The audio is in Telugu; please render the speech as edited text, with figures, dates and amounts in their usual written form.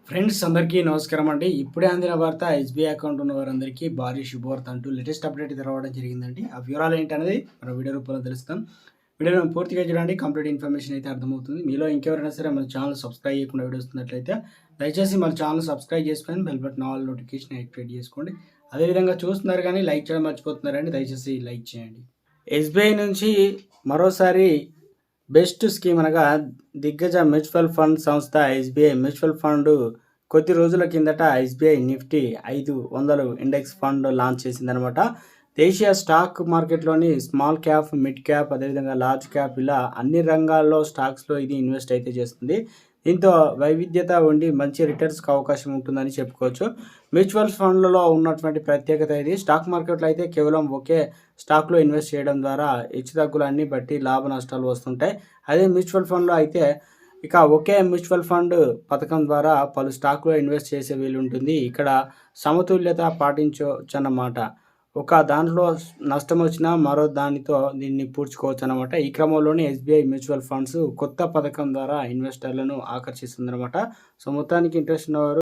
ఫ్రెండ్స్ అందరికీ నమస్కారం అండి. ఇప్పుడే అందిన వార్త ఎస్‌బీఐ అకౌంట్ ఉన్న వారందరికీ భారీ శుభవార్త అంటూ లేటెస్ట్ అప్డేట్ అయితే రావడం జరిగిందండి. ఆ వివరాలు ఏంటనేది మన వీడియో రూపంలో తెలుస్తాం. వీడియోని పూర్తిగా చూడండి. కంప్లీట్ ఇన్ఫర్మేషన్ అయితే అర్థమవుతుంది. మీలో ఇంకెవరైనా సరే మన ఛానల్ సబ్స్క్రైబ్ చేయకుండా వీడియో వస్తున్నట్లయితే దయచేసి మన ఛానల్ సబ్స్క్రైబ్ చేసుకొని bell button all notification activate చేసుకోండి. అదేవిధంగా చూస్తున్నారు కానీ లైక్ చేయడం మర్చిపోతున్నారండి. దయచేసి లైక్ చేయండి. ఎస్‌బీఐ నుంచి మరోసారి బెస్ట్ స్కీమ్ అనగా దిగ్గజ మ్యూచువల్ ఫండ్ సంస్థ ఎస్‌బీఐ మ్యూచువల్ ఫండ్ కొద్ది రోజుల కిందట SBI Nifty 500 index fund launch చేసిందనమాట. దేశీయ స్టాక్ మార్కెట్‌లోని స్మాల్ క్యాప్, మిడ్ క్యాప్ అదేవిధంగా లార్జ్ క్యాప్ ఇలా అన్ని రంగాల్లో స్టాక్స్‌లో ఇది ఇన్వెస్ట్ అయితే చేస్తుంది. దీంతో వైవిధ్యత ఉండి మంచి రిటర్న్స్‌కి అవకాశం ఉంటుందని చెప్పుకోవచ్చు. మ్యూచువల్ ఫండ్‌లలో ఉన్నటువంటి ప్రత్యేకత ఇది. స్టాక్ మార్కెట్‌లో అయితే కేవలం ఒకే స్టాక్‌లో ఇన్వెస్ట్ చేయడం ద్వారా హెచ్చుతగ్గులన్నీ బట్టి లాభ నష్టాలు వస్తుంటాయి. అదే మ్యూచువల్ ఫండ్‌లో అయితే ఇక ఒకే మ్యూచువల్ ఫండ్ పథకం ద్వారా పలు స్టాక్‌లో ఇన్వెస్ట్ చేసే వీలుంటుంది. ఇక్కడ సమతుల్యత పాటించొచ్చన్నమాట. ఒక దాంట్లో నష్టమొచ్చినా మరో దానితో దీన్ని పూడ్చుకోవచ్చనమాట. ఈ క్రమంలోనే ఎస్‌బీఐ మ్యూచువల్ ఫండ్స్ కొత్త పథకం ద్వారా ఇన్వెస్టర్లను ఆకర్షిస్తుందనమాట. సో, మొత్తానికి ఇంట్రెస్ట్ ఉన్నవారు